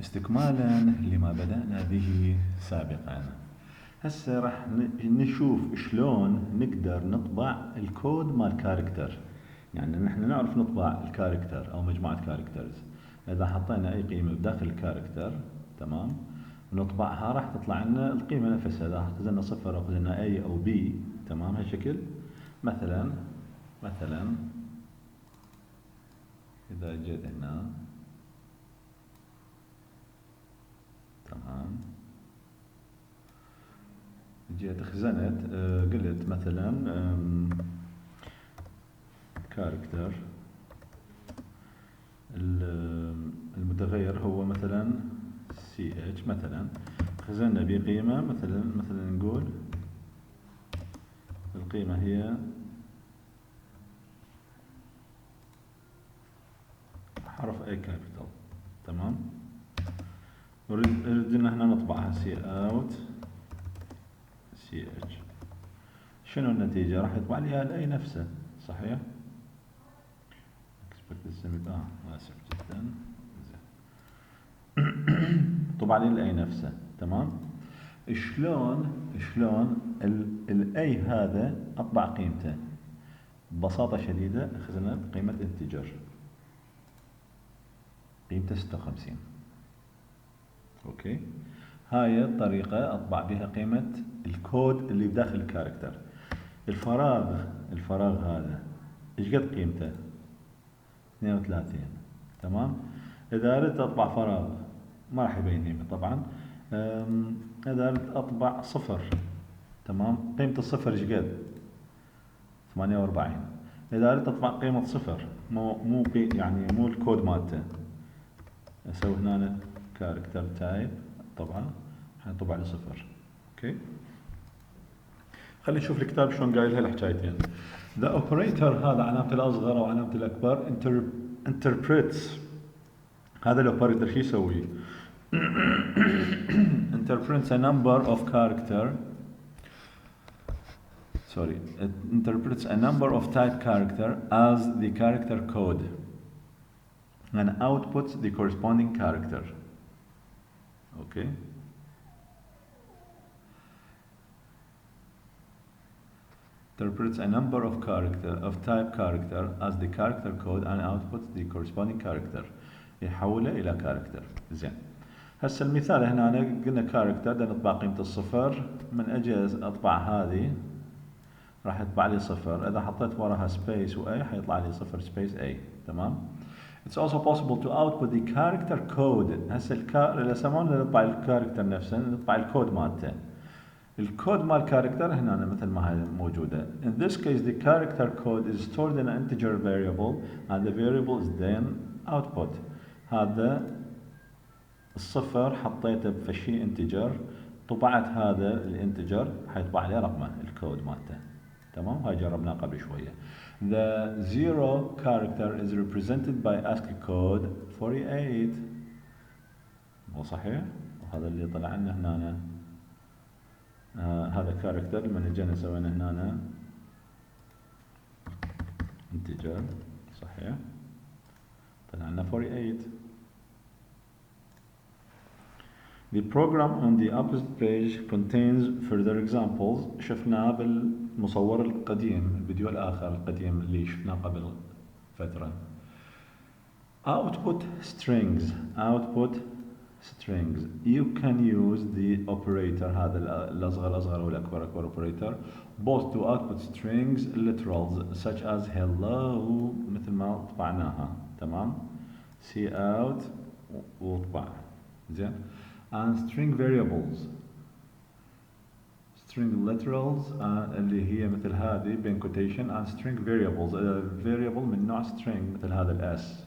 استكمالا لما بدأنا به سابقا، هسه راح نشوف شلون نقدر نطبع الكود مال كاركتر. يعني نحن نعرف نطبع الكاركتر او مجموعة كاركترز. اذا حطينا اي قيمة بداخل الكاركتر تمام نطبعها راح تطلع لنا القيمة نفسها. اذا اخذنا صفر او اخذنا A او B تمام هالشكل. مثلا اذا جيت هنا تمام جيت خزنت قلت مثلا كاركتر المتغير هو مثلا CH مثلا خزنا بقيمة مثلا نقول القيمة هي حرف A capital تمام. نريد ان احنا نطبعها cout CH. شنو النتيجة؟ راح يطبع لي الأي نفسه صحيح؟ آسف جدا. طبع لي الأي نفسه تمام. شلون الأي هذا أطبع قيمته؟ ببساطة شديدة أخذنا قيمة انتجر قيمته 56. أوكي، هاي الطريقة أطبع بها قيمة الكود اللي بداخل الكاركتر. الفراغ هذا ايش قد قيمته؟ 32 تمام. اذا اردت اطبع فراغ ما راح يبين هنا طبعا. اذا اردت اطبع صفر تمام قيمة الصفر ايش قد؟ 48. اذا اردت اطبع قيمة صفر يعني مو الكود مالته اسوي هنا كاركتر تايب طبعا حيطبع لي صفر. اوكي، خلينا نشوف الكتاب شلون قايل هالحكايتين. The operator هذا علامة الأصغر أو علامة الأكبر interprets. هذا الأوبريتور شو يسوي؟ interprets a number of type character as the character code and outputs the corresponding character. Okay. Interprets a number of type character as the character code and outputs the corresponding character. يحوله إلى character. زين. هسه المثال هنا أنا قلنا character ده نطبع قيمة الصفر. من أجي أطبع هذه راح يطبع لي صفر. إذا حطيت وراها space و A حيطلع لي صفر space A. تمام. It's also possible to output the character code. هسه السمون نطبع الكاركتر نفسه نطبع الكود مالته. الكود مال كاركتر هنا مثل ما هي موجودة. In this case the character code is stored in an integer variable and the variable is then output. هذا الصفر حطيته بفشي انتجر طبعت هذا الانتجر حيطبع لي رقمه الكود مالته تمام. هاي جربناه قبل شوية. The zero character is represented by ASCII code 48. مو صحيح؟ وهذا اللي طلع لنا هنا هذا كاركتر لما جينا سوينا هنا انتجر صحيح طلع لنا 48. The program on the opposite page contains further examples. شفناه بالمصور القديم الفيديو الآخر القديم اللي شفناه قبل فترة. Output strings. You can use the operator هذا الأصغر والأكبر operator both to output strings literals such as hello مثل ما طبعناها تمام. cout وطبع زين. and string variables string literals اللي هي مثل هذه بين quotation and string variables variable من نوع string مثل هذا الاس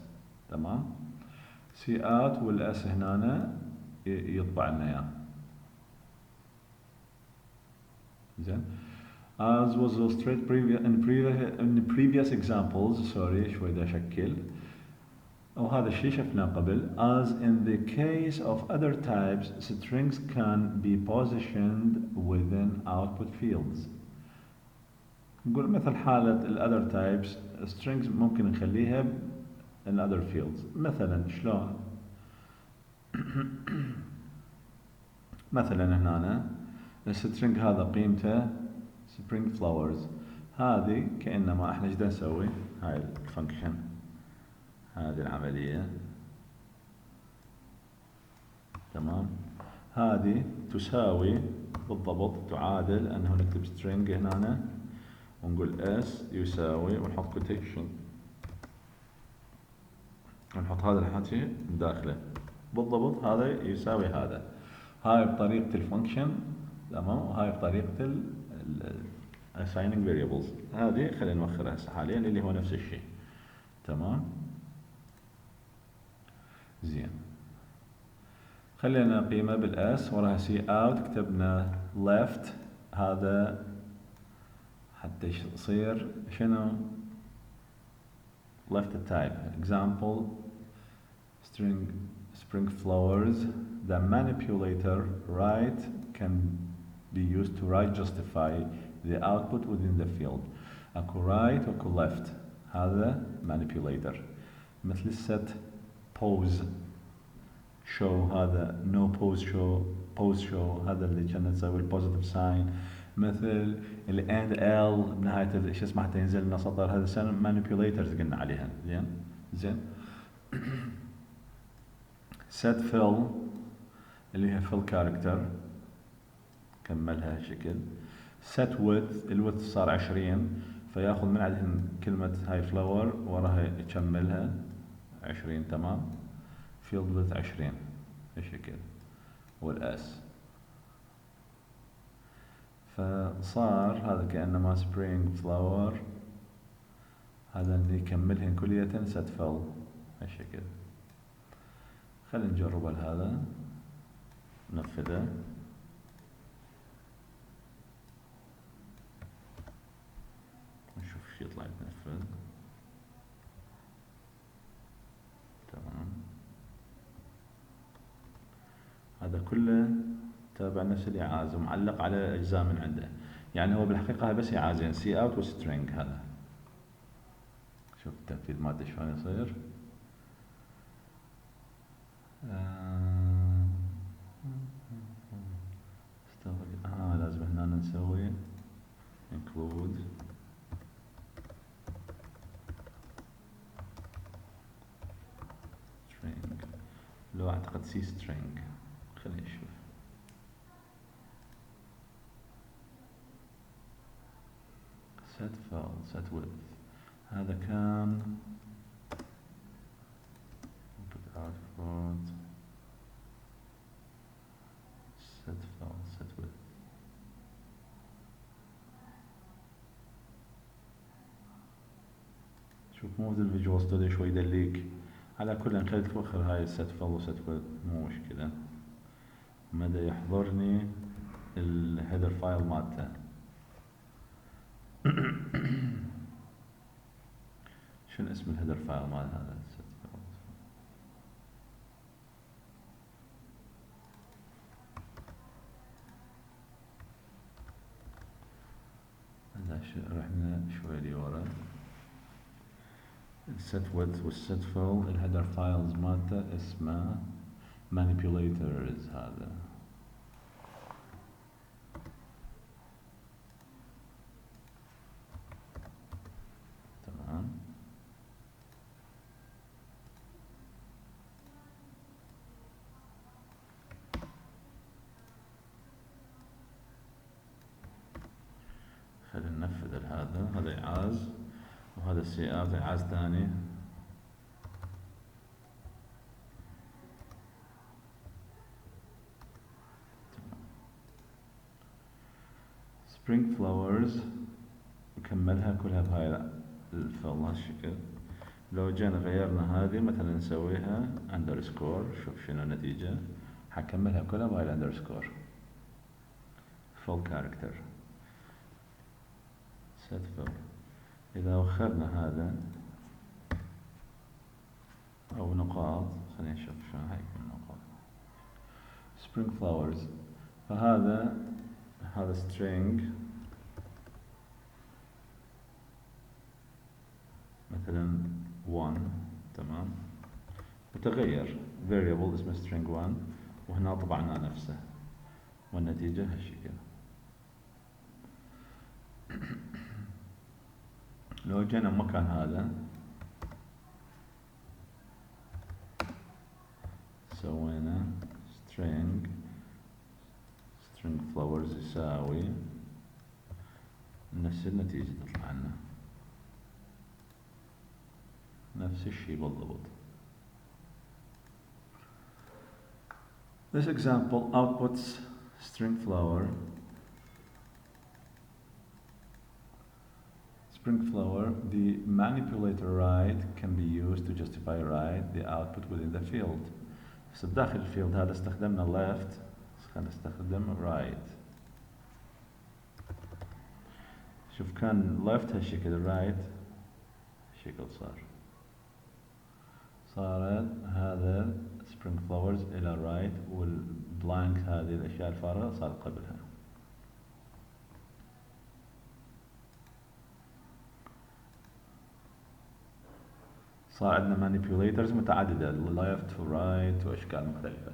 تمام. cout والاس هنا يطبع لنا اياه زين. as was illustrated in previous examples. شوي دا اشكل وهذا الشيء شفناه قبل. as in the case of other types strings can be positioned within output fields. نقول مثل حالة ال other types strings ممكن نخليها in other fields. مثلا شلون؟ مثلا هنا السترنج هذا قيمته spring flowers. هذه كأنما احنا ايش نسوي؟ هاي الفانكشن، هذه العملية، تمام. هذه تساوي بالضبط، تعادل انه نكتب string هنا ونقول s يساوي ونحط quotation ونحط هذا الحكي داخله بالضبط، هذا يساوي هذا. هاي بطريقة الفانكشن، تمام، وهاي بطريقة assigning variables. هذه خلينا نوخرها هسه حاليا اللي هو نفس الشيء، تمام. زين، خلينا قيمة بالاس وراها سي اوت، كتبنا left، هذا حتى يصير شنو؟ left type. example string spring flowers. The manipulator right can be used to right justify the output within the field. اكو right واكو left، هذا manipulator. مثل set pose show، هذا no pose show pose show، هذا اللي كنا نسوي البوزيتيف ساين. مثل ال and l بنهاية شو اسمه حتى ينزل لنا سطر، هذا manipulators قلنا عليها. زين set fill اللي هي fill character، كملها هالشكل. set width، الويدث صار 20 فياخذ من عندهم كلمة هاي flower وراها يكملها 20، تمام. field width 20 هالشكل والاس. فصار هذا كأنما spring flower، هذا اللي يكملهن كلية set fill هالشكل. خلينا نجرب هذا، ننفذه. نشوف شو يطلع يتنفذ، تمام. هذا كله تابع نفس الإعازة ومعلق على أجزاء من عنده، يعني هو بالحقيقة بس إعازين سي اوت وسترينج. هذا شوف التنفيذ مالته شلون يصير. لازم هنا نسوي include string، لو اعتقد سي string. خلينا نشوف. set fill set width، هذا كان input output set fill set width. شوف مو مثل الفيجوال ستوديو شوي يدليك. على كل نخلي توخر هاي الست فيل وست ويدث، مو مشكلة. مدى يحضرني الهيدر فايل مالته. شنو اسم الهيدر فايل مال هذا الست فيل؟ هذا رحنا شوي لورا. الست ويدث والست فيل الهيدر فايلز مالته اسمه manipulators. هذا تمام. خلينا ننفذ هذا إعاز، وهذا سي اوت إعاز ثاني. spring flowers نكملها كلها بهاي الفيل هالشكل. لو جينا غيرنا هذه مثلا نسويها underscore، شوف شنو النتيجة. حكملها كلها بهاي الاندرسكور. fill character set fill. إذا وخرنا هذا أو نقاط، خلينا نشوف شلون هاي النقاط. spring flowers، فهذا string مثلا 1، تمام. متغير variable اسمه string 1 وهنا طبعنا نفسه والنتيجة هالشكل. لو جينا مكان هذا سوينا string flowers يساوي نفس النتيجة تطلع لنا نفس الشيء بالضبط. This example outputs string flower. The manipulator right can be used to justify right the output within the field. بس داخل الفيلد هذا استخدمنا left خلينا نستخدم right. شوف كان left هالشكل right هالشكل صارت هذا spring flowers إلى right والبلانك هذه الأشياء الفارغة صارت قبلها. صار عندنا manipulators متعددة left و right وأشكال مختلفة.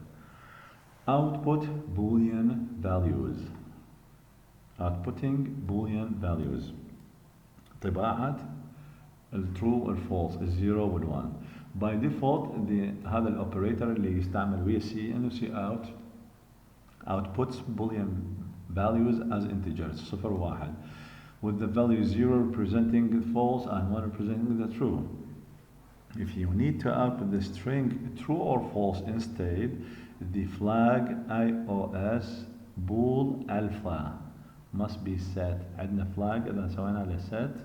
Output Boolean values. Outputting Boolean values. طباعة الtrue والfalse الزيرو والone. By default هذا الoperator اللي يستعمل ويا C إنه cout outputs Boolean values as integers صفر وواحد with the value 0 representing the false and 1 representing the true. If you need to output the string true or false instead, the flag iOS bool alpha must be set. عندنا flag إذا سوينا له set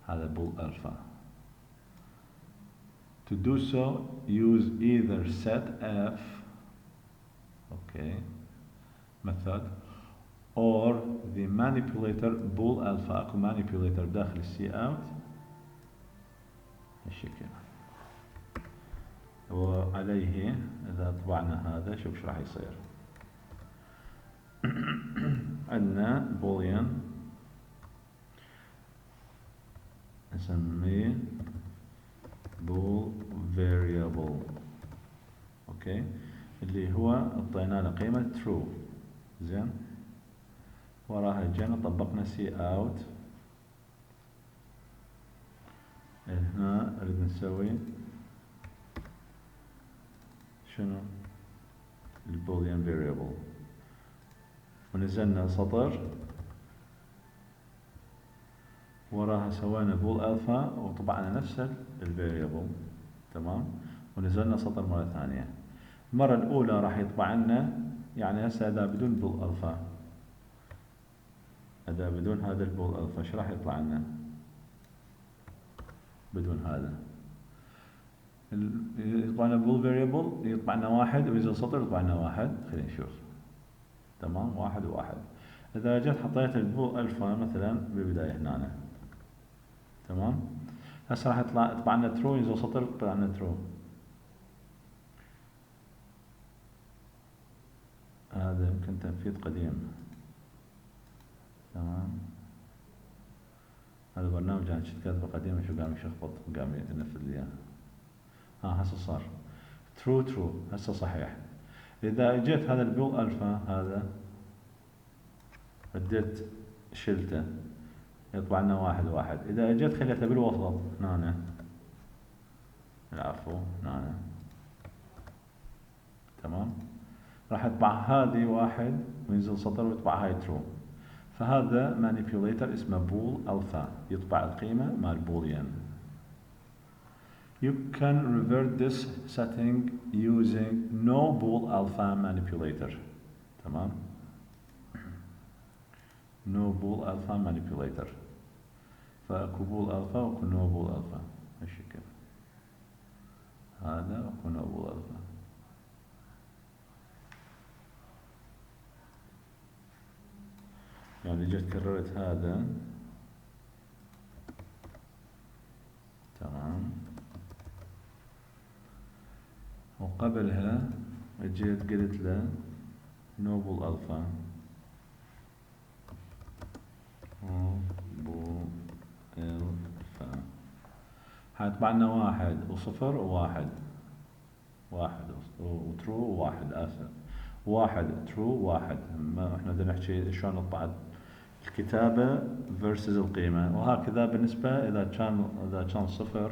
هذا bool alpha. To do so, use either setf method or the manipulator bool alpha. اكو manipulator داخل cout هالشكل وعليه إذا طبعنا هذا شوف شو راح يصير. عندنا boolean نسميه bool variable اللي هو اعطينا له قيمة true. زين وراها جينا طبقنا cout. هنا نريد نسوي شنو البوليان variable ونزلنا سطر وراها سوينا bool alpha وطبعنا نفس الفاريبل تمام ونزلنا سطر مرة ثانية. المرة الأولى راح يطبع لنا يعني هسه أداة بدون bool alpha أداة بدون هذا الbool alpha شو راح يطلع لنا بدون هذا يطبع لنا bool variable يطبع لنا واحد وينزل سطر يطبع لنا واحد. خلينا نشوف تمام واحد وواحد. إذا جيت حطيت الbool alpha مثلا بالبداية هنا تمام هسه راح يطبع لنا true ينزل سطر يطبع لنا true. هذا يمكن تنفيذ قديم تمام. هذا برنامج أنا كنت كاتبه قديم شو قام يشخبط قام ينفذ لي إياه. هسه صار true هسه صحيح. إذا اجيت هذا البول ألفا هذا رديت شلته يطبع لنا واحد. إذا اجيت خليته بالوسط هنا العفو هنا تمام راح يطبع هذه واحد وينزل سطر ويطبع هاي true. فهذا manipulator اسمه bool alpha يطبع القيمة مال boolean. You can revert this setting using no bool alpha manipulator. تمام no bool alpha manipulator. فاكو bool alpha واكو no bool alpha هالشكل هذا واكو no bool alpha. يعني جيت كررت هذا تمام وقبلها جيت قلت له نوبل ألفا حيطبع لنا واحد وصفر وواحد واحد وترو واحد، آسف، واحد ترو واحد. ما احنا بدنا نحكي شلون نطبع الكتابة versus القيمة، وهكذا بالنسبة إذا كان صفر،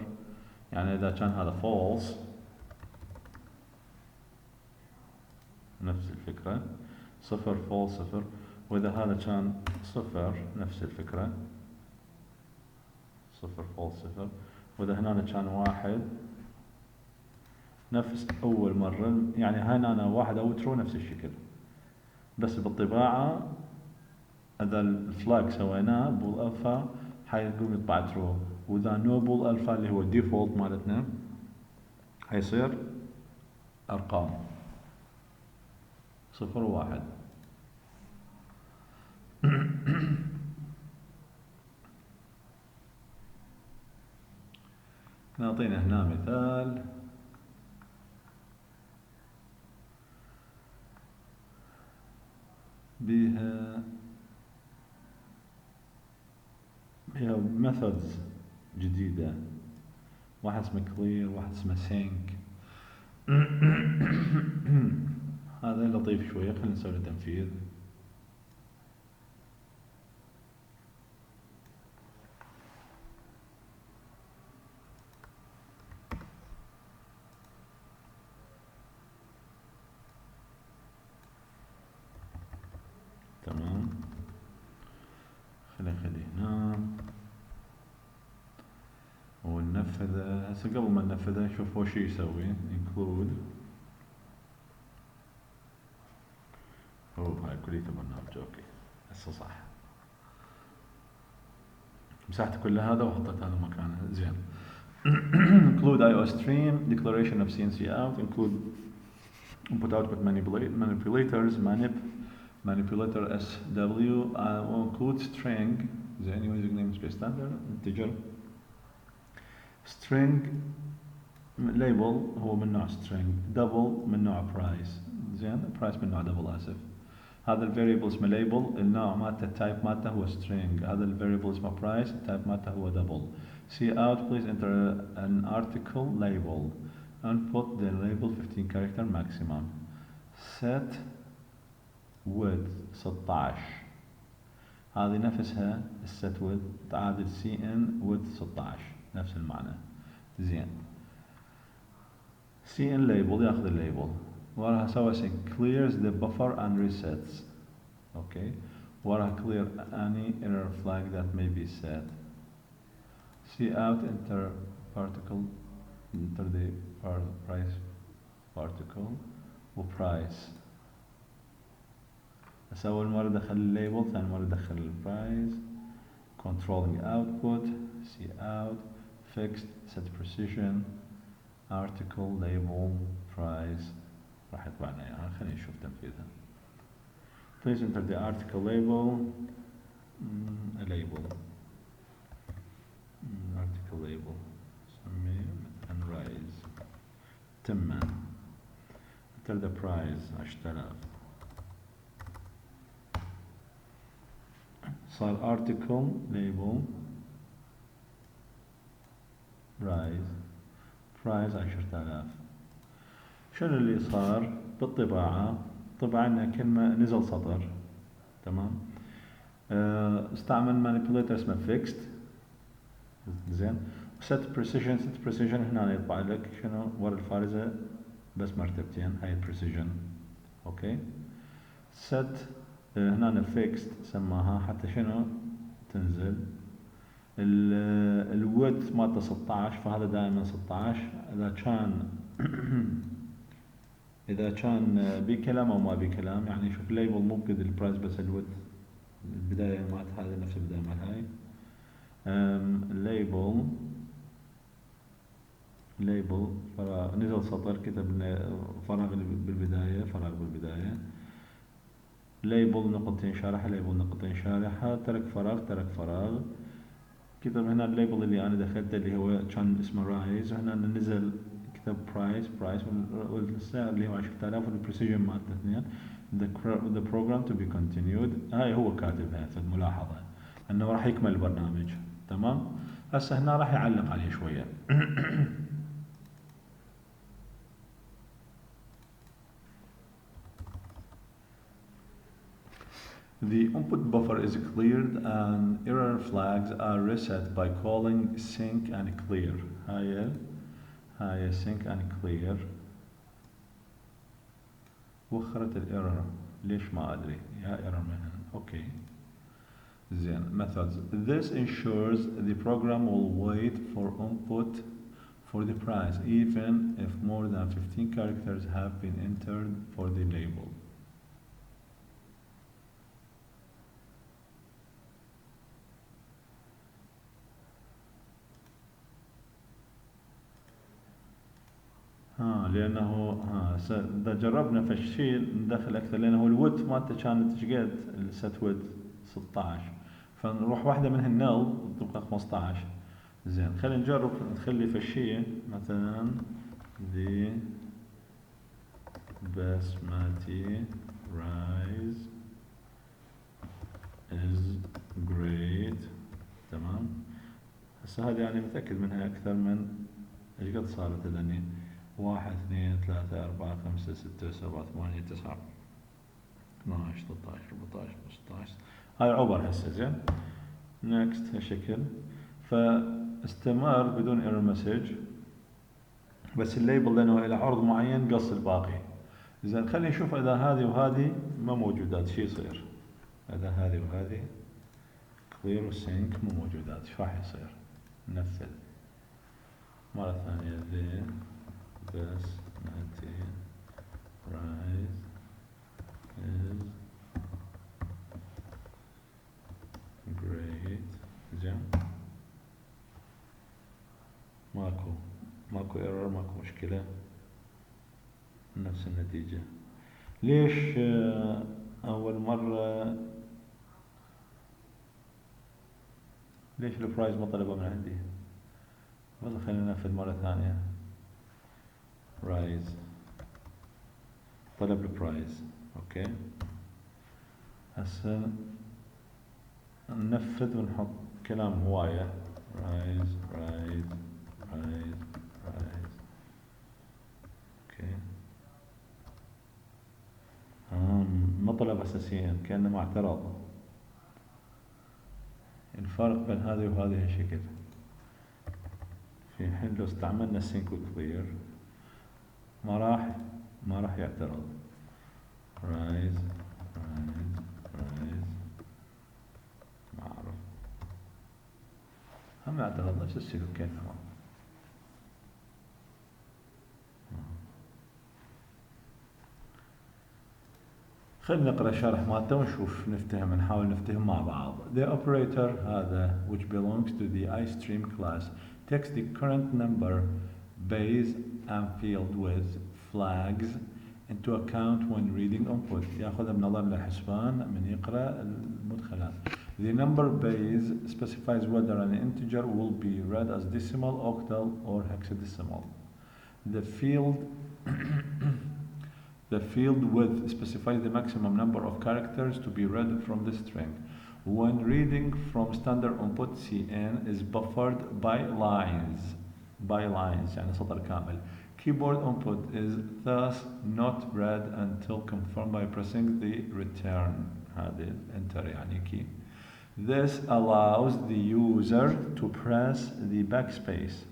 يعني إذا كان هذا false نفس الفكرة، صفر false صفر، وإذا هذا كان صفر نفس الفكرة، صفر false صفر، وإذا هنا كان واحد نفس أول مرة، يعني هنا واحد أو ترو نفس الشكل، بس بالطباعة إذا الفلاج سويناه بول ألفا حيقوم يطبع ترو، وإذا نو بول ألفا اللي هو الديفولت مالتنا حيصير أرقام صفر وواحد. نعطينا هنا مثال بها methods جديدة، واحد اسمه clear، واحد اسمه sync. هذا لطيف شوية، خلينا نسوي له تنفيذ. تمام، خليه هنا وننفذه. هسه قبل ما ننفذه نشوف هو شو يسوي. include هاي كليته برنامج، اوكي هسه صح، مسحت كل هذا وحطيت هذا مكانه. زين. include iOS stream declaration of CNC out، include input output manipulators manipulator SW include string زين using namespace standard integer string label هو من نوع string، double من نوع price، زين price من نوع double، آسف. هذا الفاريبل اسمه label، النوع مالته التايب مالته هو string. هذا الفاريبل اسمه price، التايب مالته هو double. see out please enter an article label input the label 15 character maximum set width 16. هذه نفسها الset width تعادل cin width 16 نفس المعنى. زين. cin label ياخذ الليبل، وراها سوى sync clears the buffer and resets. okay. وراها clear any error flag that may be set. see out enter particle enter the price particle وprice. بس أول مرة دخل الليبل، ثاني مرة دخل البرايس. controlling output see out fixed set precision article label price راح يطبع لنا اياها. خلينا نشوف تنفيذها. please enter the article label a label article label سميه مثلا rise تمن. enter the price 10,000. صار article label rise price 10,000. شنو اللي صار بالطباعة؟ طبع لنا كلمة نزل سطر، تمام. استعمل manipulator اسمه fixed، زين. set precision هنا يطبع لك شنو ورا الفارزة بس مرتبتين، هاي precision. اوكي. set هنا fixed سماها حتى شنو تنزل. الويدث مالته 16، فهذا دائما 16. اذا كان بكلام او ما بكلام، يعني شوف الليبل مو بقد البرايس بس الويدث، البدايه مالت هذه نفس البدايه مال هاي. ليبل نزل سطر كتب فراغ بالبدايه، فراغ بالبدايه. ليبل نقطتين شارحه، ليبل نقطتين شارحه، ترك فراغ. كتب هنا الليبل اللي انا دخلته اللي هو كان اسمه رايز، هنا نزل كتب برايس والسعر اللي هو 10,000 والبريسيجن مالته 2. the program to be continued هاي هو كاتبها في الملاحظة انه راح يكمل البرنامج. تمام. هسه هنا راح يعلق عليه شوية. The input buffer is cleared and error flags are reset by calling sync and clear. هاي sync and clear. وخرت الايرور ليش ما ادري يا ايرور من هنا. اوكي زين methods. This ensures the program will wait for input for the price even if more than 15 characters have been entered for the label. لانه اذا جربنا في الشيء ندخل اكثر لانه الويدث مالته كانت ايش قد الست ويدث 16 فنروح واحده منها نل تبقى 15. زين خلينا نجرب نخلي في الشيء مثلا the basmati rice is great. تمام هسه هذه يعني متاكد منها اكثر من ايش قد صارت لاني 1 2 3 4 5 6 7 8 9 12 13 14 15 هاي عبر هسه. زين نكست هالشكل فاستمر بدون ايرور مسج بس الليبل لانه الى عرض معين قص الباقي. زين خلينا نشوف اذا هذه وهذه ما موجودات شو يصير. اذا هذه وهذه كلير وسينك مو موجودات شو راح يصير. ننفذ مرة ثانية ذي basmati rice is great. زين ماكو ايرور ماكو مشكلة نفس النتيجة. ليش اول مرة ليش البرايز ما طلبه من عندي؟ والله خلينا ننفذ مرة ثانية. رايز طلب البرايز. اوكي هسه ننفذ ونحط كلام هواية رايز رايز رايز رايز. اوكي ما طلب اساسيا كأنه ما اعترض. الفرق بين هذه وهذه هالشكل. في حين لو استعملنا sync وclear ما راح يعترض. رايز رايز رايز ما اعرف هم يعترض نفس السلوك كأنه. خلينا نقرأ الشرح مالته ونشوف نفتهم نحاول نفتهم مع بعض. The operator هذا which belongs to the iStream class takes the current number, base and field width flags into account when reading input. ياخذها بنظر للحسبان من يقرأ المدخلات. The number base specifies whether an integer will be read as decimal, octal or hexadecimal. The field width specifies the maximum number of characters to be read from the string. When reading from standard input, cin is buffered by lines يعني سطر كامل. Keyboard input is thus not read until confirmed by pressing the return هذه enter يعني key. This allows the user to press the backspace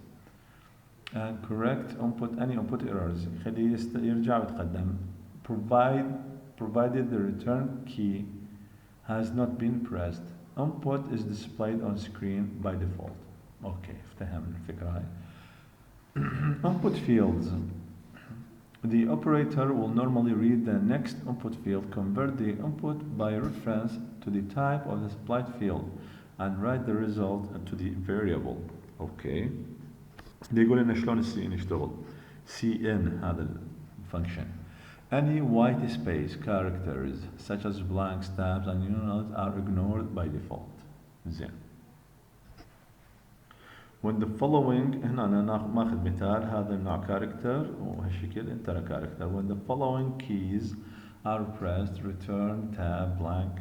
and correct any input errors. يخليه يرجع ويتقدم provided the return key has not been pressed. Input is displayed on screen by default. اوكي افتهمنا الفكرة هاي. Input fields. The operator will normally read the next input field, convert the input by reference to the type of the supplied field, and write the result to the variable. اوكي دي يقول لنا شلون الcin يشتغل. cin هذا الفانكشن. Any white space characters such as blanks, tabs and units are ignored by default. زين. When the following هنا أنا ماخذ مثال هذا النوع character وهالشكل enter a character. When the following keys are pressed, return, tab, blank.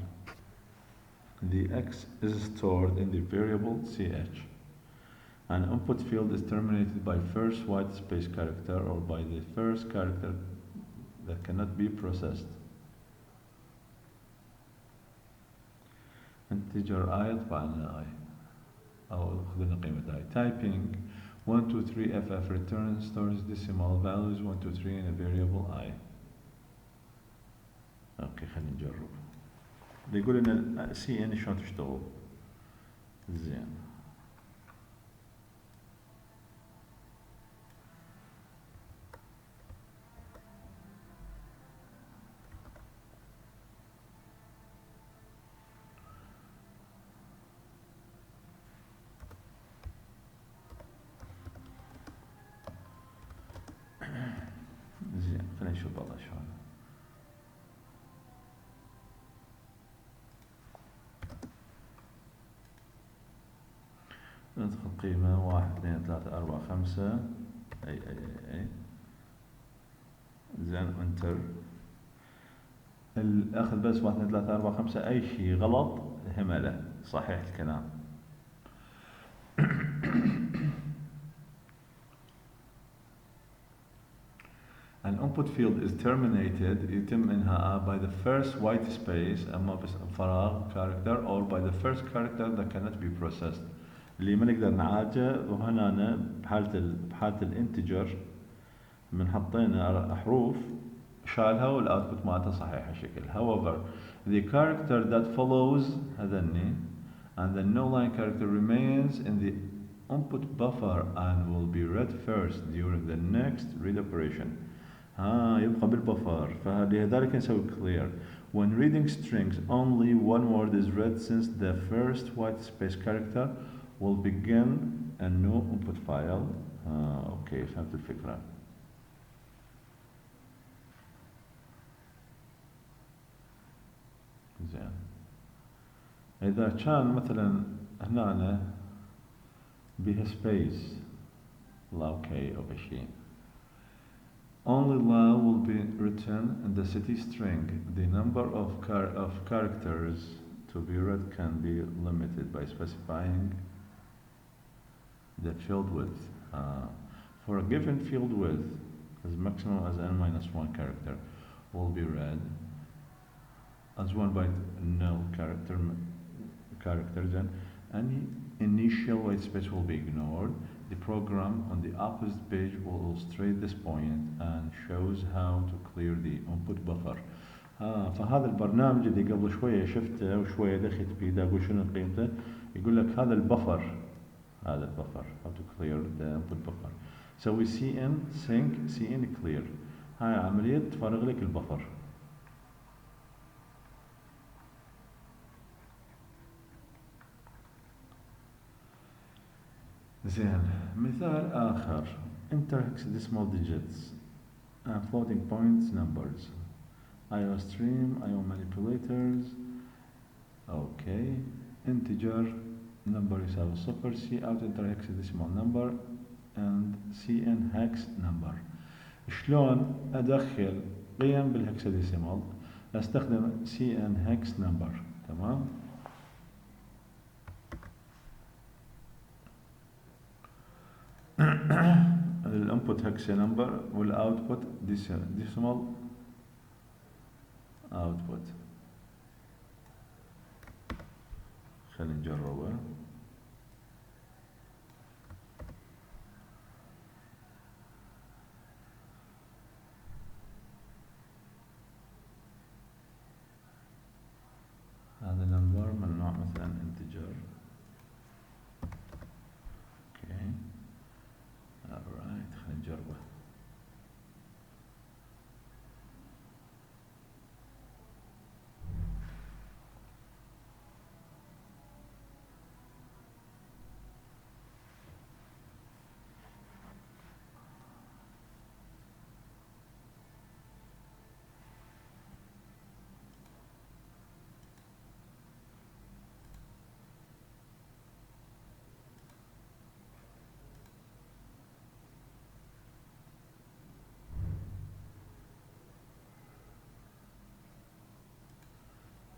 The X is stored in the variable ch. An input field is terminated by first white space character or by the first character that cannot be processed. integer I طبعا لنا I أو خذ لنا قيمة I. typing 1 2 3 ff return stores decimal values 1 2 3 in a variable I. اوكي خلينا نجرب. بيقول لنا cin شلون تشتغل. زين زين خلينا نشوف والله شلون. ندخل قيمة 1 2 3 4 5 أي زين انتر. الأخذ بس 1 2 3 4 5 أي شيء غلط همله صحيح الكلام. An input field is terminated يتم إنهاء by the first white space أما بس فراغ character or by the first character that cannot be processed اللي ما نقدر نعالجه. وهنا بحالة الانتجر من حطينا حروف شالها والاوتبوت مالته صحيح الشكل. however the character that follows هذني and the no line character remains in the input buffer and will be read first during the next read operation. يبقى بالبفر. فلذلك نسوي clear. when reading strings only one word is read since the first white space character will begin a new input file. اوكي فهمت الفكرة. زين إذا كان مثلا هنا بها space allow k أو شيء only allow will be written in the city string. The number of characters to be read can be limited by specifying the field width. For a given field width as maximum as n-1 character will be read as one by null characters and any initial white space will be ignored. The program on the opposite page will illustrate this point and shows how to clear the input buffer. فهذا البرنامج اللي قبل شوية شفته وشوية دخلت فيه دا أقول شنو قيمته. يقول لك هذا البفر how to clear the input buffer. سوي cin.sync cin.clear. هاي عملية تفرغ لك البفر. زين مثال آخر enter hexadecimal digits and floating points numbers IO stream IO manipulators. okay integer number يساوي صفر c out enter hexadecimal number and cn hex number. شلون أدخل قيم بالهكساديسيمال؟ أستخدم cn hex number. تمام. الانبوت هكسي نمبر والاوتبوت ديسيمال اوتبوت. خلينا نجربه. هذا نمبر من نوع مثلا انتجر. اوكي alright خلينا نجربه.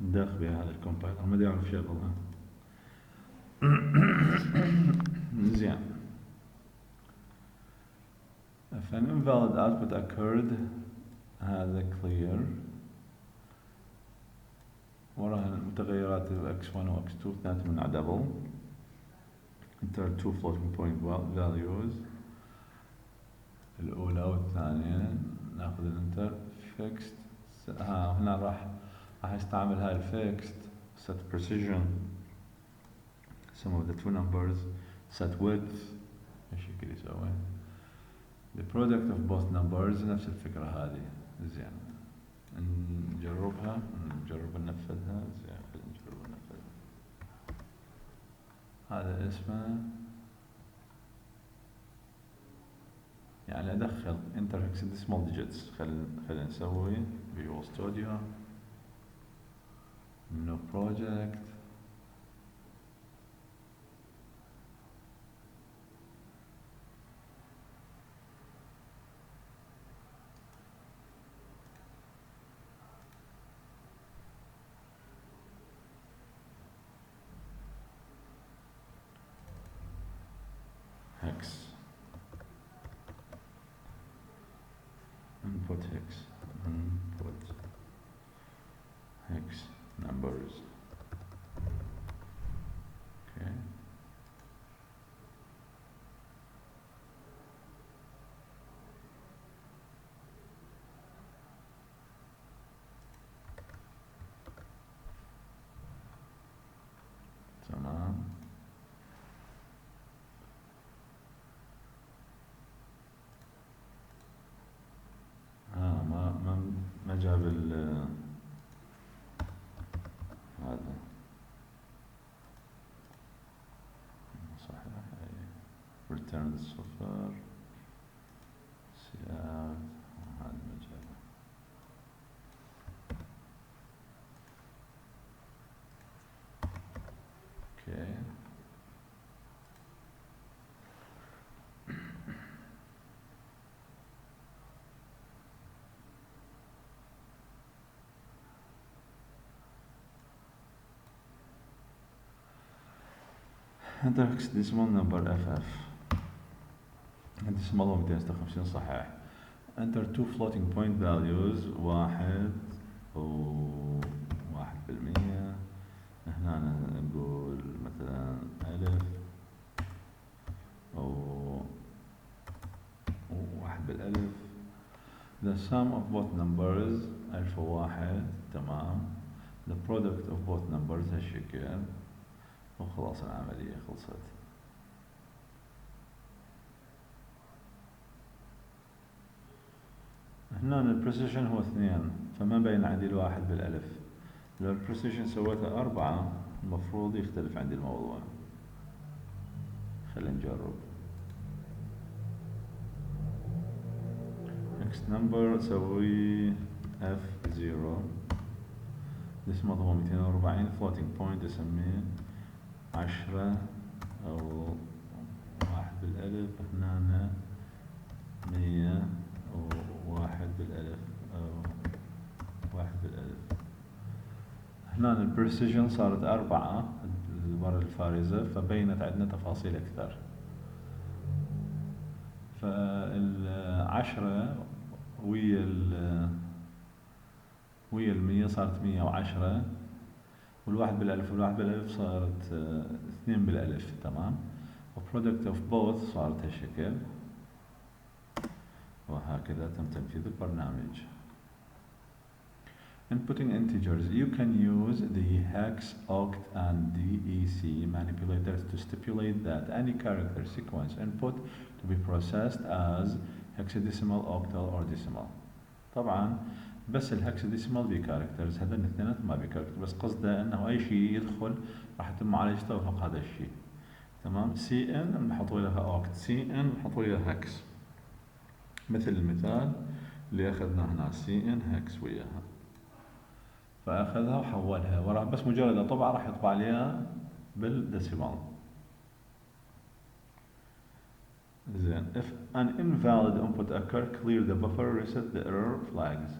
داخل بها هذا الكومبايلر ما يعرف يشغلها. زين. If an invalid output occurred هذا clear وراها المتغيرات x1 و x2 اثنيناتهم من نوع double. enter two floating point values الأولى والثانية. ناخذ الانتر fixed. هنا راح استعمل هاي الفيكست set precision sum of the two numbers set width. ايش يمكن يسوي the product of both numbers. نفس الفكرة هذه. زين نجرب ننفذها. زين خلينا نجرب ننفذها. هذا اسمه يعني ادخل enter hexadecimal digits. خلينا نسوي visual studio new project hex input hex numbers. Okay. تمام. ما جاب هذا صحيح. return الصفر سياد هذا ما جابه. اوكي enter hexadecimal number FF. hexadecimal هو 256 صحيح. enter two floating point values 1 و 1%. هنا نقول مثلا ألف أو 1 بالألف. the sum of both numbers 1001. تمام. the product of both numbers هالشكل. وخلاص العملية خلصت. هنا البريسيشن هو 2 فما بين عندي الواحد بالألف. لو البريسيشن سويته 4 المفروض يختلف عندي الموضوع. خلينا نجرب. next number أسوي F0 decimal هو 240 floating point أسميه 10 أو 1 بالألف. هنا 100 أو 1 بالألف أو 1 بالألف. هنا البريسيجن صارت 4 المرة الفارزة فبينت عندنا تفاصيل أكثر. فال10 ويا 100 صارت 110 والواحد بالألف والواحد بالألف صارت 2 بالألف. تمام. وproduct of both صارت هالشكل. وهكذا تم تنفيذ البرنامج. Inputting integers. You can use the hex, oct and DEC manipulators to stipulate that any character sequence input to be processed as hexadecimal, octal or decimal. طبعا بس الهكساديسيمال بي كاركترز هذول الاثنين ما بي كاركتر بس قصده انه اي شيء يدخل راح يتم معالجته وفق هذا الشيء. تمام. سي ان بنحط لها اوكت سي ان بنحط لها هكس مثل المثال اللي اخذناه هنا سي ان هكس وياها فاخذها وحولها وراح بس مجرد اطبع راح يطبع ليها بالديسيمال. زين if an invalid input occur clear the buffer reset the error flags.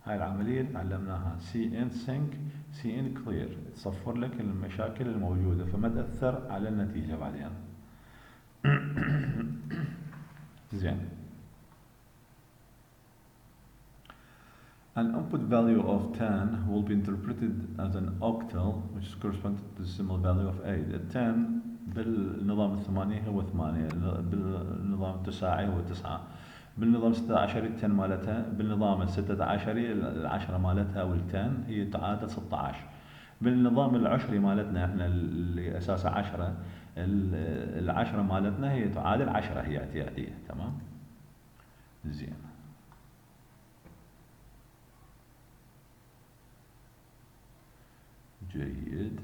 هاي العملية اللي تعلمناها cin.sync cin.clear تصفر لك المشاكل الموجودة فما تأثر على النتيجة بعدين. زين An input value of 10 will be interpreted as an octal which corresponds to the decimal value of 8. 10 بالنظام الثماني هو 8، بالنظام التساعي هو 9، بالنظام 16 ال10 مالتها، بالنظام ال16 ال10 مالتها وال10 هي تعادل 16، بالنظام العشري مالتنا احنا اللي اساسه 10 ال10 مالتنا هي تعادل 10 هي اعتيادية. تمام زين. جيد.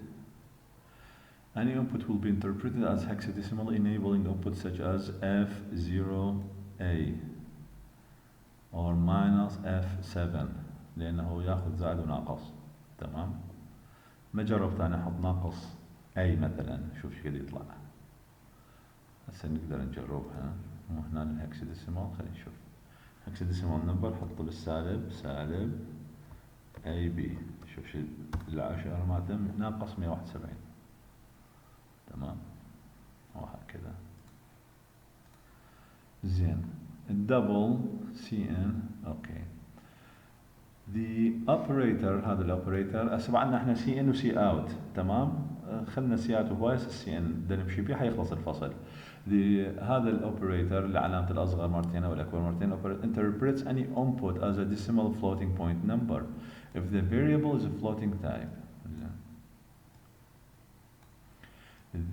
Any input will be interpreted as hexadecimal enabling inputs such as F0A or minus F7 لأنه ياخذ زائد وناقص. تمام. ما جربت أنا أحط ناقص أي مثلا، شوف ايش قد يطلع. هسه نقدر نجربها. وهنا الهكساديسيمال خلينا نشوف. هكساديسيمال نمبر حطه بالسالب سالب اي بي، شوف شو العشرة مالته ناقص 171. تمام وهكذا. زين. الدبل سي ان اوكي. The operator هذا الاوبريتر هسه عندنا احنا سي ان وسي اوت. تمام خلنا سي اوت وهو السي ان بدنا نمشي فيه حيخلص الفصل. هذا الاوبريتر اللي علامة الاصغر مرتين او الاكبر مرتين interprets any input as a decimal floating point number if the variable is a floating type.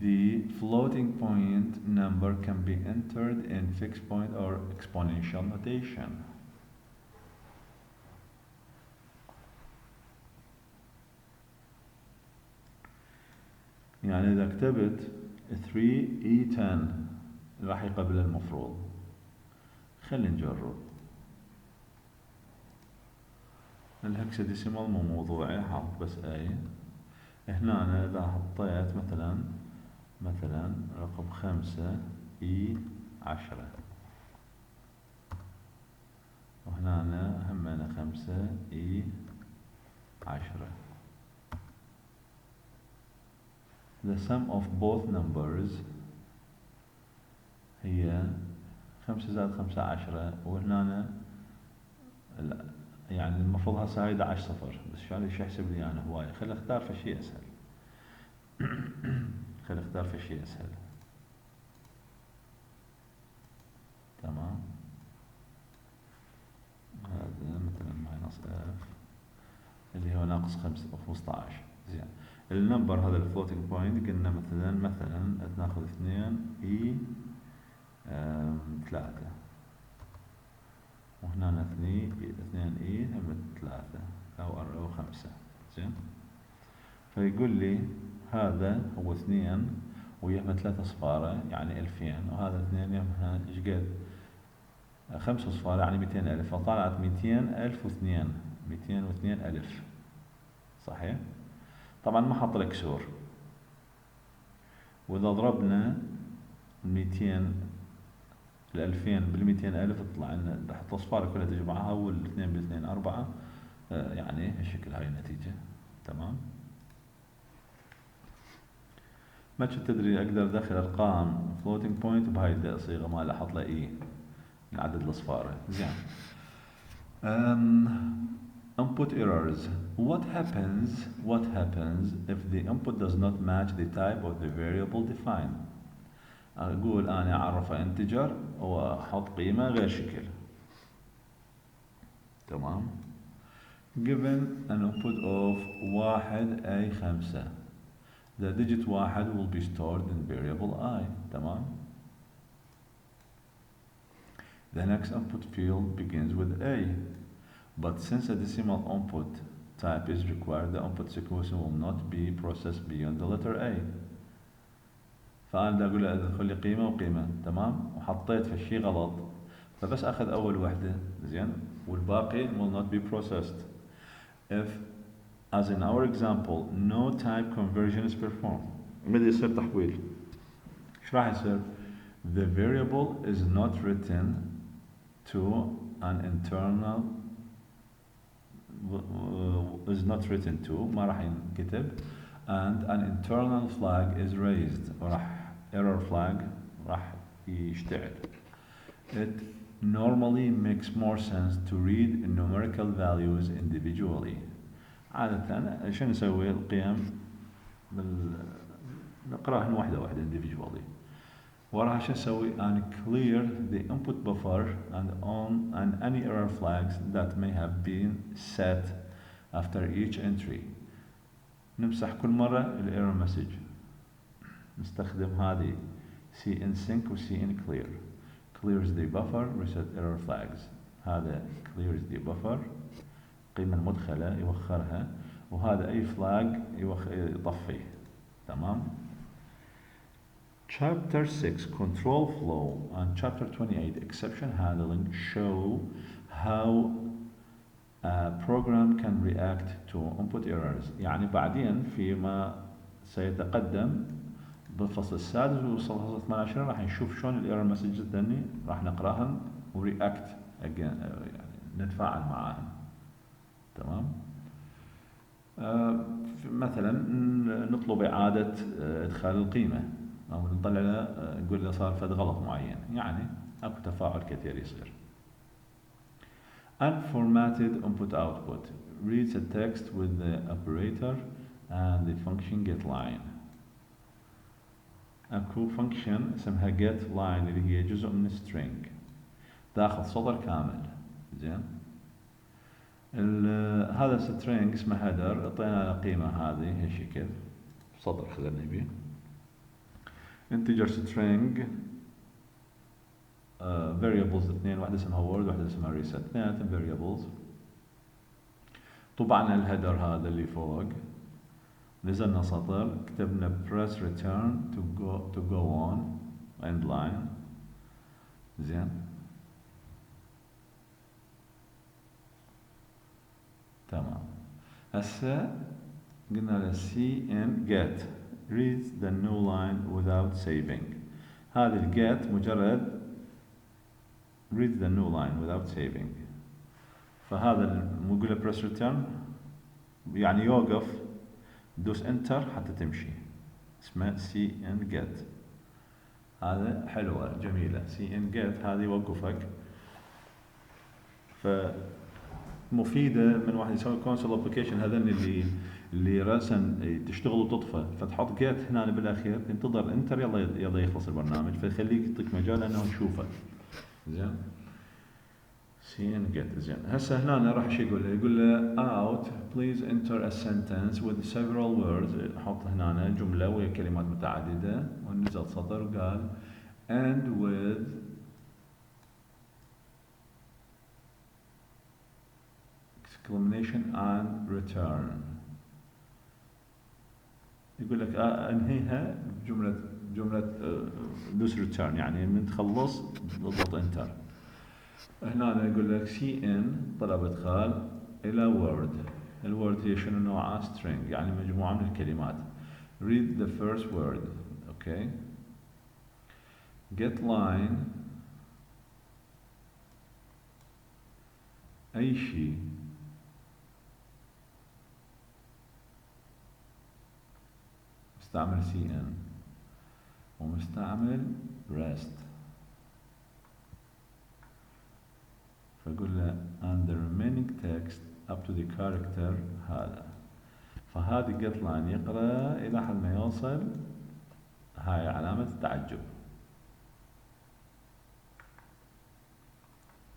The floating point number can be entered in fixed point or exponential notation. يعني إذا كتبت 3E10 راح يقبل المفروض. خلينا نجرب. الهكساديسيمال مو موضوعي، حاط بس أي. هنا أنا إذا حطيت مثلا رقم 5E10 وهنا أنا همنا 5E10. The sum of both numbers هي 5 زائد 5 10 وهنا يعني المفروض هسه هاي 11 صفر، بس شو يحسب لي أنا هواية. خلي اختار في شيء أسهل. خلي اختار في شيء أسهل. تمام هذا مثلا ماينس اف اللي هو ناقص 15. زين. النمبر هذا الفلوتنج بوينت قلنا مثلا ناخذ 2 اي 3 وهنا 2 اي هم 3 او 5. زين. فيقول لي هذا هو 2 ويهم 3 صفارة يعني 2000 وهذا 2 يهمها ايش قد 5 صفارة يعني 200,000 فطلعت 202,000 صحيح؟ طبعا ما حط لك كسور. واذا ضربنا 200 ال 2000 بال 200,000 تطلع لنا نحط الاصفار كلها تجمعها والاثنين بالاثنين 4 يعني هالشكل هاي النتيجة. تمام. ما كنت تدري اقدر ادخل ارقام floating point بهاي الصيغة مالها احط له اي عدد الاصفار. زين. Input errors. What happens if the input does not match the type of the variable defined? أقول أنا أعرفه integer وأحط قيمة غير شكل. تمام. Given an input of 1 أي 5. The digit 1 will be stored in variable I. تمام. The next input field begins with A. But since a decimal input type is required, the input sequence will not be processed beyond the letter A. فأنا بدي أقول له أدخل لي قيمة وقيمة. تمام. وحطيت في الشيء غلط فبس أخذ أول وحدة. زين. والباقي will not be processed. If, as in our example, no type conversion is performed. بدي يصير تحويل. إيش راح يصير؟ The variable is not written to an internal ما راح ينكتب and an internal flag is raised وراح error flag راح يشتعل. It normally makes more sense to read numerical values individually. عادة شو نسوي القيم نقراهن واحدة واحدة individually. وراها شو نسوي and clear the input buffer and any error flags that may have been set after each entry. نمسح كل مرة ال error message. نستخدم هذه cin.sync و cin.clear. clears the buffer reset error flags. هذا clears the buffer قيمة المدخلة يوخرها وهذا أي flag يطفيه. تمام. Chapter 6 Control Flow and Chapter 28 Exception Handling show how a program can react to input errors. يعني بعدين فيما سيتقدم بالفصل السادس والفصل 18 راح نشوف شلون الايرور مسجز ذني راح نقراهن ورياكت يعني نتفاعل معاهن. تمام. مثلا نطلب إعادة إدخال القيمة أو نطلع له نقول له صار فد غلط معين يعني أكو تفاعل كثير يصير. Unformatted input output reads a text with the operator and the function getline. أكو function اسمها getline اللي هي جزء من string تاخذ سطر كامل. زين. هذا string اسمه header اعطينا له قيمة هذه هالشكل سطر خذلنا بيه. integer string variables اثنين واحدة اسمها word واحدة اسمها reset اثنين variables. طبعا الهيدر هذا اللي فوق نزلنا سطر كتبنا press return to go on end line. زين. تمام. هسه قلنا له cin get reads the new line without saving. هذا الجيت مجرد reads the new line without saving. فهذا نقول له press return يعني يوقف دوس انتر حتى تمشي اسمه cin get. هذا حلوة جميلة cin get هذه يوقفك فمفيدة من واحد يسوي console application هذن اللي راسا تشتغل وتطفى فتحط جيت هنا بالاخير تنتظر انتر يلا يخلص البرنامج فيخليك يعطيك مجال انه تشوفه. زين. cin get. زين. هسه هنا راح شو يقول له؟ يقول له out please enter a sentence with several words. حط هنا جملة وهي كلمات متعددة ونزل سطر وقال and with exclamation and return. يقول لك انهيها جملة دوس return يعني من تخلص اضغط انتر. هنا يقول لك cin طلب ادخال الى word. الword هي شنو نوعها string يعني مجموعة من الكلمات. read the first word. اوكي. getline اي شيء مستعمل cin ومستعمل rest. فأقول له and the remaining text up to the character هذا. فهذه getline يقرأ إلى حد ما يوصل هاي علامة التعجب.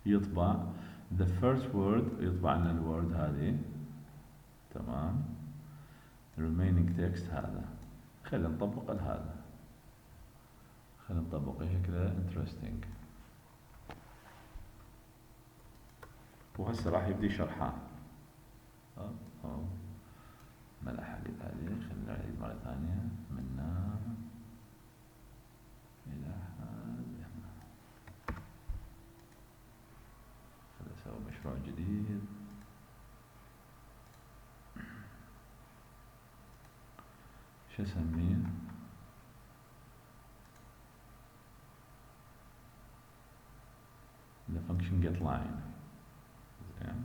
يطبع the first word يطبع لنا الword هذه. تمام. remaining text هذا. خلينا نطبق هذا. خلينا نطبق هيك كذا interesting. وهسه راح يبدي شرحها. ما لحقت هذه خلينا نعيد مرة ثانية منا إلى هذا. خلينا نسوي مشروع جديد. شو اسميه؟ the function getline. زين.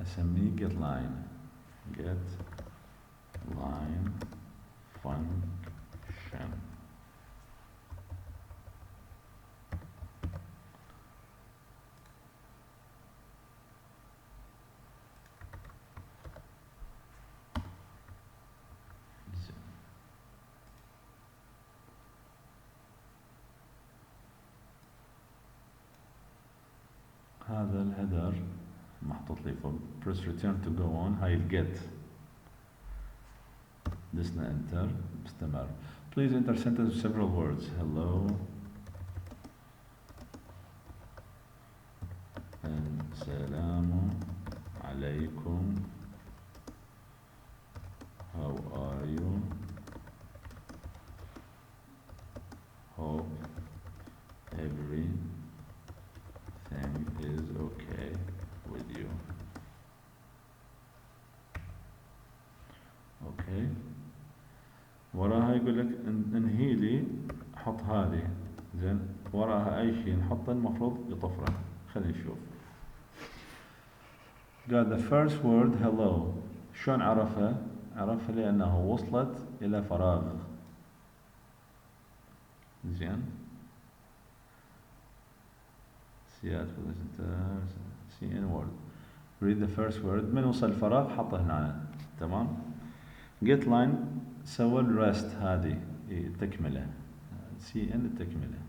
اسميه getline. getline function. هذا الهيدر محطوط لي فوق. press return to go on. هاي الجيت دسنا enter استمر. please enter sentence with several words. hello السلام عليكم, how are you, hope everything is okay with you. اوكي, وراها يقول لك انهي لي, حط هذه زين, وراها اي شيء نحطه المفروض يطفره. خلينا نشوف. قال the first word hello. شلون عرفها؟ عرفها لأنه وصلت إلى فراغ. زين. cin word. read the first word. من وصل الفراغ حطه هنا. تمام. getline سوى الرست هذه التكملة. cin التكملة.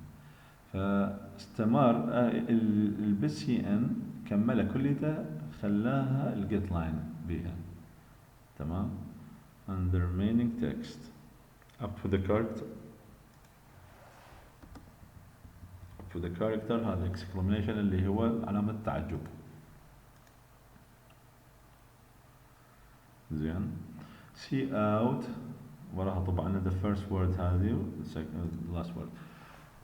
فاستمر البس cin كملها كليتها, خلاها الجيت لاين بيها. تمام. and the remaining text up to the character هذا exclamation اللي هو علامة التعجب. زين. see out وراها طبعا the first word هذه the last word,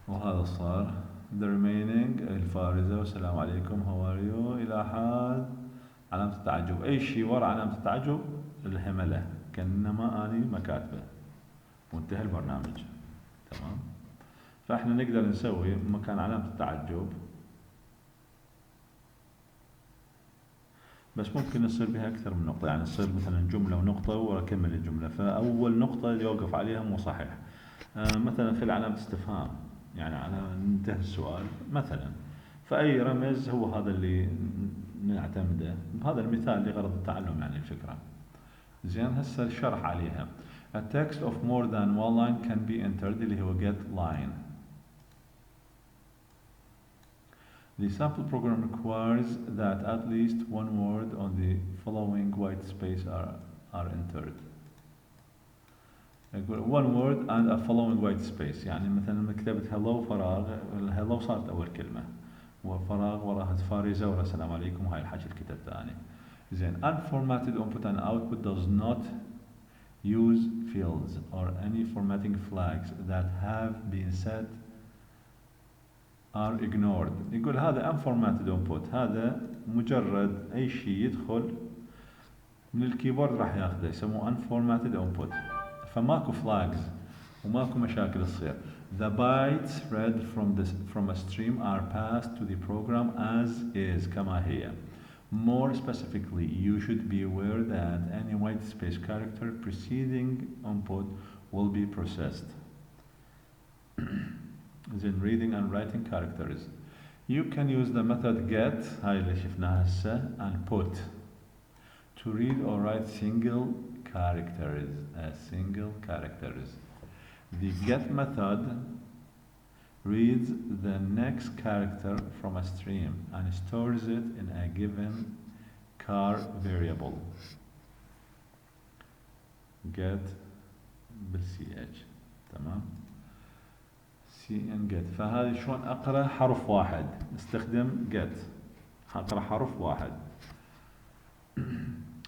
وهذا صار the remaining الفارزة والسلام عليكم how are you إلى حد علامة التعجب. أي شيء ورا علامة التعجب الهملة كأنما أني ما كاتبه, وانتهى البرنامج. تمام. فإحنا نقدر نسوي مكان علامة التعجب, بس ممكن يصير بها أكثر من نقطة, يعني يصير مثلا جملة ونقطة وأكمل الجملة, فأول نقطة يوقف عليها مو صحيح. مثلا في علامة استفهام, يعني على انتهى السؤال مثلا, فأي رمز هو هذا اللي نعتمده. هذا المثال لغرض التعلم يعني الفكرة. زين. هسه الشرح عليها. A text of more than one line can be entered اللي هو getline. The sample program requires that at least one word on the following white space are entered. one word and a following white space, يعني مثلا كتبت hello فراغ, hello صارت أول كلمة, وفراغ وراها فارزة وراها السلام عليكم, وهاي الحكي اللي كتبته أنا. زين. unformatted input and output does not use fields or any formatting flags that have been set are ignored. يقول هذا unformatted input, هذا مجرد أي شيء يدخل من الكيبورد راح ياخذه, يسموه unformatted input. فماكو flags وماكو مشاكل تصير. The bytes read from a stream are passed to the program as is كما هي. More specifically, you should be aware that any white space character preceding input will be processed. Then reading and writing characters. You can use the method get, هاي اللي شفناها هسه, and put to read or write single characters. The get method reads the next character from a stream and stores it in a given char variable. Get بالch. تمام. cin get. فهذه شلون اقرا حرف واحد, استخدم get, اقرا حرف واحد.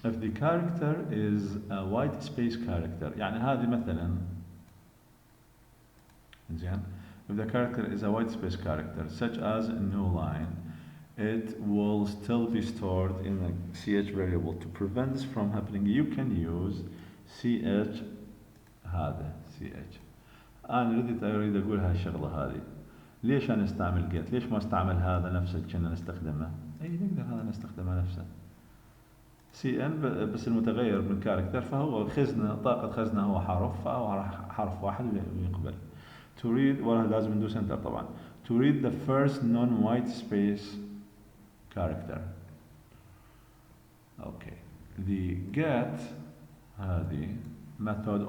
If the character is a white space character, يعني هذه مثلا, زين, if the character is a white space character such as a new line, it will still be stored in a ch variable. To prevent this from happening, you can use ch. هذا ch. أنا أريد أقول هالشغلة هذه. ليش أنا أستعمل get؟ ليش ما أستعمل هذا نفسه كنا نستخدمه؟ أي نقدر هذا نستخدمه نفسه. cn بس المتغير من كاركتر, فهو خزنة, طاقة خزنة هو حرف, فهو حرف واحد يقبل. To read, وراها لازم ندوس enter طبعا. To read the first non-white space character. Okay. The get هذه method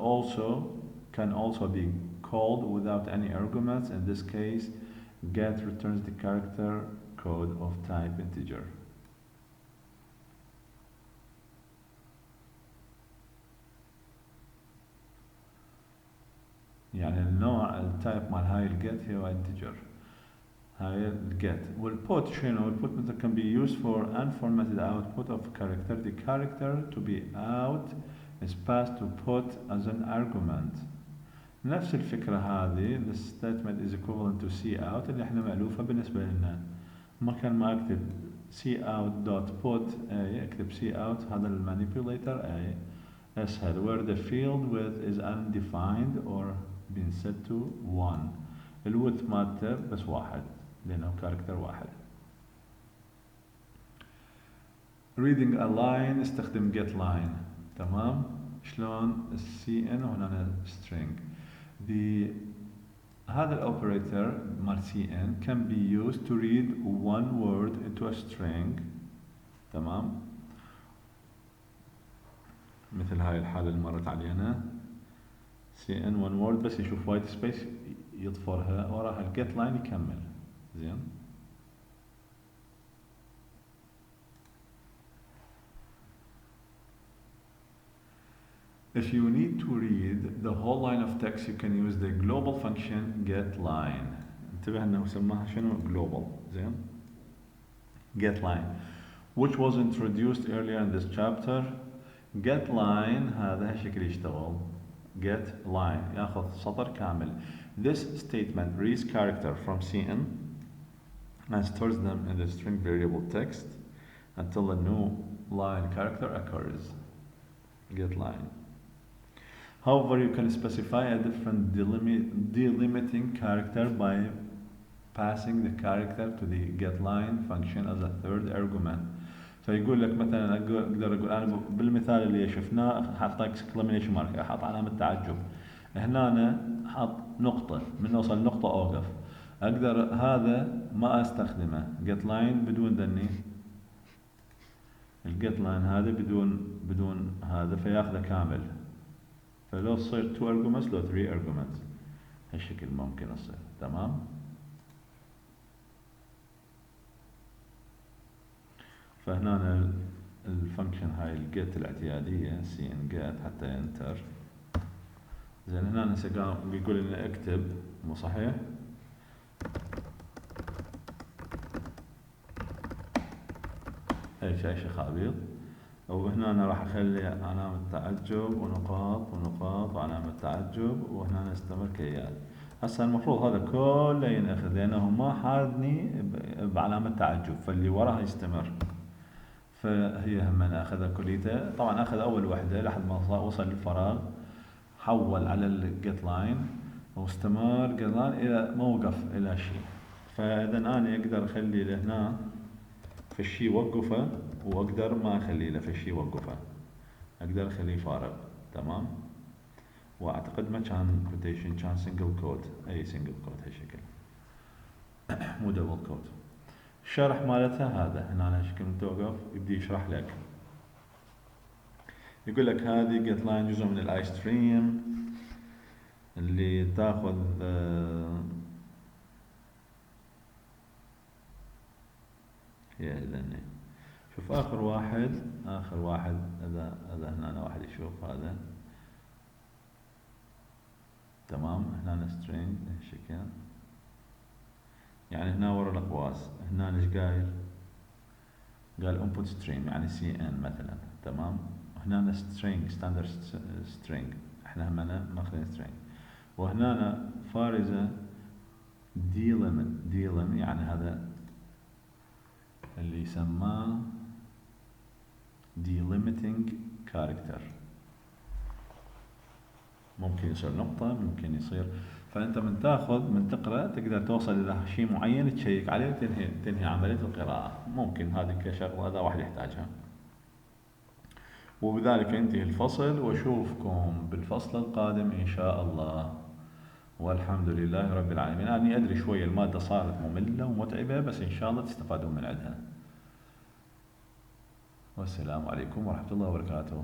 can also be called without any arguments. In this case, get returns the character code of type integer. يعني النوع التايب مال هاي الجيت هي integer. هاي الجيت. والبوت شنو؟ البوت مثلا can be used for unformatted output of character. The character to be out is passed to put as an argument. نفس الفكرة هذه. The statement is equivalent to cout اللي احنا مألوفة بالنسبة لنا. مكان ما اكتب cout dot put a اكتب cout هذا المانيبيوليتر a اسهل. Where the field width is undefined or been set to 1. الويدث مالته بس واحد لأنه كاركتر واحد. reading a line استخدم getline. تمام؟ شلون cin وهنا string. هذا الأوبريتور مال cin can be used to read one word into a string. تمام؟ مثل هاي الحالة اللي مرت علينا cin one word بس يشوف وايت سبيس يضفرها وراها الجيت لاين يكمل. زين. If you need to read the whole line of text you can use the global function getline. انتبه انه سماها شنو global. زين. getline which was introduced earlier in this chapter. getline هذا هالشكل يشتغل. getline ياخذ سطر كامل. This statement reads character from cin and stores them in the string variable text until a new line character occurs. getline. However, you can specify a different delimiting character by passing the character to the getline function as a third argument. فيقول لك مثلا اقدر اقول انا بالمثال اللي شفناه حاط exclamation mark حاط علامة تعجب. هنا أنا حاط نقطة من اوصل نقطة اوقف. اقدر هذا ما استخدمه getline بدون ذني. الgetline هذا بدون هذا فياخذه كامل. فلو تصير 2 arguments لو 3 arguments هالشكل ممكن يصير. تمام. فهنا الفانكشن هاي الجيت الاعتيادية cin get حتى ينتر. زين. هنا بيقول لنا اكتب مو صحيح؟ اي شيء خابيط. وهنا أنا راح أخلي علامة تعجب ونقاط ونقاط وعلامة تعجب وهنا نستمر كيال. هسا المفروض هذا كله ينأخذ لأنه ما حادني بعلامة تعجب فاللي وراها يستمر. فهي هم ناخذها كليته. طبعا أخذ أول وحدة لحد ما وصل للفراغ حول على الجيت لاين واستمر جيت لاين إلى موقف إلى شيء. فإذا أنا أقدر أخلي لهنا في الشيء وقفه واقدر ما اخلي له في الشيء وقفه. اقدر اخليه فارغ. تمام. واعتقد ما كان كوتيشن كان سنجل كوت. اي سنجل كوت هالشكل مو دبل كوت. الشرح مالتها هذا هنا على شكل متوقف يبدي يشرح لك. يقول لك هذه جيت لاين جزء من الاي ستريم اللي تاخذ هي لاني شوف اخر واحد اذا هنا واحد يشوف هذا. تمام. هنا string هالشكل يعني هنا ورا الاقواس. هنا ايش قايل؟ قال input stream يعني cin مثلا. تمام. هنا string standard string احنا همنا ماخذين string. وهنا فارزة delim يعني هذا اللي يسمى delimiting character. ممكن يصير نقطة ممكن يصير. فأنت من تقرأ تقدر توصل إلى شيء معين تشيك عليه تنهي عملية القراءة. ممكن هذه كشغلة هذا واحد يحتاجها. وبذلك ينتهي الفصل واشوفكم بالفصل القادم إن شاء الله. والحمد لله رب العالمين. أنا أدري شوية المادة صارت مملة ومتعبة بس إن شاء الله تستفادون من عندها. والسلام عليكم ورحمة الله وبركاته.